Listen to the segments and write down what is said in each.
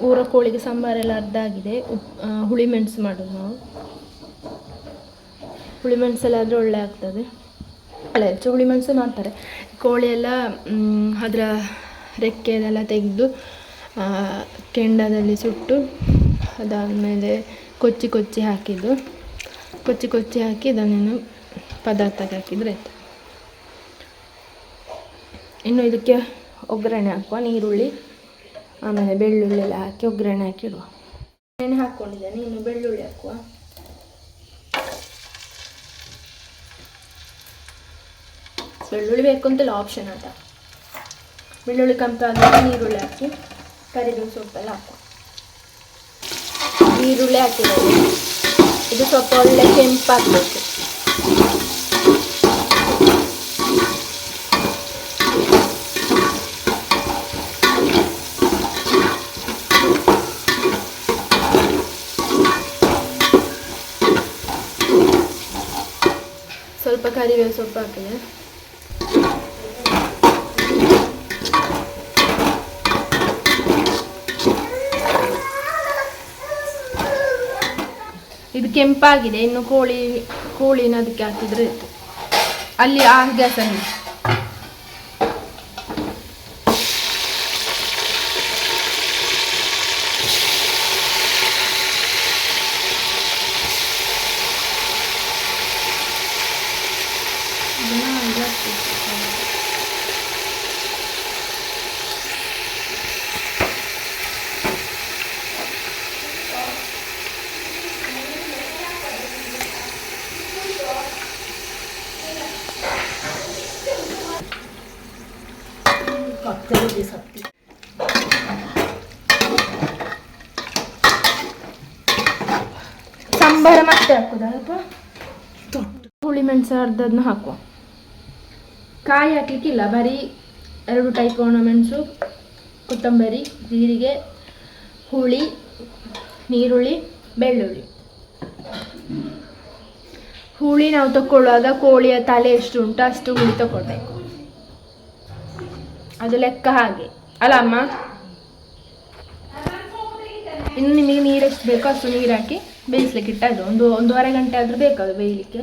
ಊರ ಕೋಳಿಗೆ ಸಾಂಬಾರೆಲ್ಲ ಅರ್ಧ ಆಗಿದೆ. ಹುಳಿ ಮೆಣಸು ಮಾಡೋದು ನಾವು. ಹುಳಿ ಮೆಣಸೆಲ್ಲ ಆದರೆ ಒಳ್ಳೆ ಆಗ್ತದೆ. ಒಳ್ಳೆ ಹುಳಿ ಮೆಣಸು ಮಾಡ್ತಾರೆ. ಕೋಳಿ ಎಲ್ಲ ಅದರ ರೆಕ್ಕೆಯೆಲ್ಲ ತೆಗೆದು ಕೆಂಡದಲ್ಲಿ ಸುಟ್ಟು ಅದಾದಮೇಲೆ ಕೊಚ್ಚಿ ಹಾಕಿ ಅದನ್ನು ಪದಾರ್ಥಕ್ಕೆ ಹಾಕಿದರೆ ಆಯಿತು. ಇನ್ನು ಇದಕ್ಕೆ ಒಗ್ಗರಣೆ ಹಾಕುವ. ನೀರುಳ್ಳಿ ಆಮೇಲೆ ಬೆಳ್ಳುಳ್ಳಿ ಎಲ್ಲ ಹಾಕಿ ಒಗ್ಗರಣೆ ಹಾಕಿಡುವ. ಎಣ್ಣೆ ಹಾಕ್ಕೊಂಡಿದ್ದೇನೆ. ಇನ್ನು ಬೆಳ್ಳುಳ್ಳಿ ಹಾಕುವ. ಬೆಳ್ಳುಳ್ಳಿ ಬೇಕು ಅಂತೆಲ್ಲ ಆಪ್ಷನ್ ಆಟ. ಬೆಳ್ಳುಳ್ಳಿ ಕೆಂಪಾದ್ಮೇಲೆ ನೀರುಳ್ಳಿ ಹಾಕಿ ಕರಿಬೇವು ಸೊಪ್ಪೆಲ್ಲ ಹಾಕುವ. ಈರುಳ್ಳಿ ಹಾಕಿದ್ದೇವೆ. ಇದು ಸ್ವಲ್ಪ ಒಳ್ಳೆ ಕೆಂಪಾಗಬೇಕು. ಸ್ವಲ್ಪ ಕರಿಬೇವು ಸೊಪ್ಪು ಹಾಕಿದೆ. ಇದು ಕೆಂಪಾಗಿದೆ. ಇನ್ನು ಕೋಳಿನ ಅದಕ್ಕೆ ಹಾಕಿದ್ರೆ ಇತ್ತು. ಅಲ್ಲಿ ಆ ಗ್ಯಾಸಲ್ಲಿ ಸಾಂಬಾರ ಮತ್ತೆ ಹಾಕುದಲ್ಪ. ಹುಳಿ ಮೆಣಸು ಅರ್ಧದನ್ನ ಹಾಕುವ. ಕಾಯಿ ಹಾಕ್ಲಿಕ್ಕಿಲ್ಲ, ಬರೀ 2 ಟೈಪ್ ಒಣ ಮೆಣಸು, ಕೊತ್ತಂಬರಿ, ಜೀರಿಗೆ, ಹುಳಿ, ನೀರುಳ್ಳಿ, ಬೆಳ್ಳುಳ್ಳಿ. ಹುಳಿ ನಾವು ತಗೊಳ್ಳುವಾಗ ಕೋಳಿಯ ತಲೆ ಎಷ್ಟು ಉಂಟು ಅಷ್ಟು ಹುಳಿ ತಗೊಳ್ಬೇಕು. ಅದು ಲೆಕ್ಕ ಹಾಗೆ ಅಲ್ಲ ಅಮ್ಮ. ಇನ್ನು ನಿಮಗೆ ನೀರು ಎಷ್ಟು ಬೇಕೋ ಅಷ್ಟು ನೀರು ಹಾಕಿ ಬೇಯಿಸ್ಲಿಕ್ಕೆ ಇಟ್ಟದ್ದು. 1-1.5 ಗಂಟೆ ಆದರೂ ಬೇಕದು ಬೇಯಲಿಕ್ಕೆ.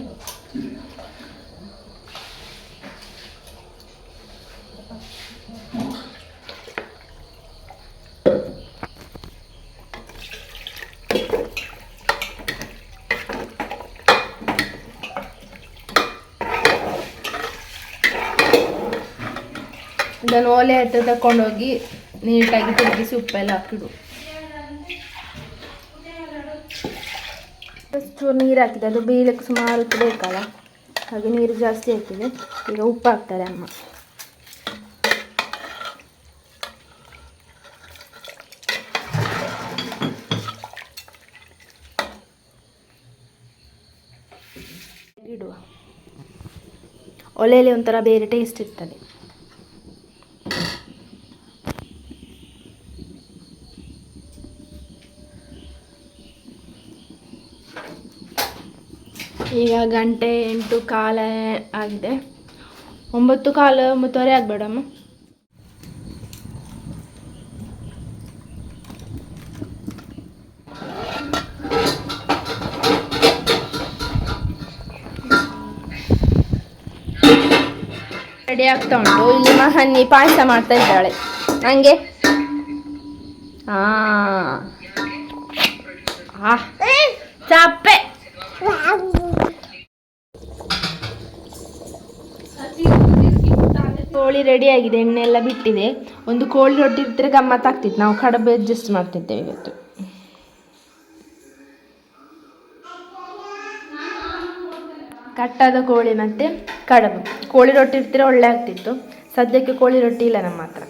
ಇದನ್ನು ಒಲೆ ಹತ್ರ ತಗೊಂಡೋಗಿ ನೀಟಾಗಿ ತಿರುಗಿಸಿ ಉಪ್ಪೆಲ್ಲ ಹಾಕಿಡು. ಅಷ್ಟು ನೀರು ಹಾಕಿದೆ. ಅದು ಬೇಯಲಿಕ್ಕೆ ಸುಮಾರು ಹೊತ್ತು ಬೇಕಲ್ಲ, ಹಾಗೆ ನೀರು ಜಾಸ್ತಿ ಹಾಕಿದೆ. ಈಗ ಉಪ್ಪು ಹಾಕ್ತಾರೆ ಅಮ್ಮ. ಇಡುವ. ಒಲೆಯಲ್ಲಿ ಒಂಥರ ಬೇರೆ ಟೇಸ್ಟ್ ಇರ್ತದೆ. ಈಗ ಗಂಟೆ 8:15 ಆಗಿದೆ. 9:15, 9:30 ಆಗಬೇಡಮ್ಮ. ರೆಡಿ ಆಗ್ತಾ ಉಂಟು. ಇಲ್ಲಿ ಮಹನ್ನಿ ಪಾಯಸ ಮಾಡ್ತಾ ಇದ್ದಾಳೆ. ನನಗೆ ಚಾಪೆ. ಕೋಳಿ ರೆಡಿ ಆಗಿದೆ. ಎಣ್ಣೆ ಎಲ್ಲ ಬಿಟ್ಟಿದೆ. ಒಂದು ಕೋಳಿ ರೊಟ್ಟಿ ಇರ್ತಾರೆ ಗಮ್ಮತ್ತಾಗ್ತಿತ್ತು. ನಾವು ಕಡುಬು ಅಡ್ಜಸ್ಟ್ ಮಾಡ್ತಿದ್ದೇವೆ ಇವತ್ತು. ಕಟ್ಟಾದ ಕೋಳಿ ಮತ್ತು ಕಡುಬು. ಕೋಳಿ ರೊಟ್ಟಿ ಇರ್ತೀರ ಒಳ್ಳೆ ಆಗ್ತಿತ್ತು. ಸದ್ಯಕ್ಕೆ ಕೋಳಿ ರೊಟ್ಟಿ ಇಲ್ಲ ನಮ್ಮ ಹತ್ರ.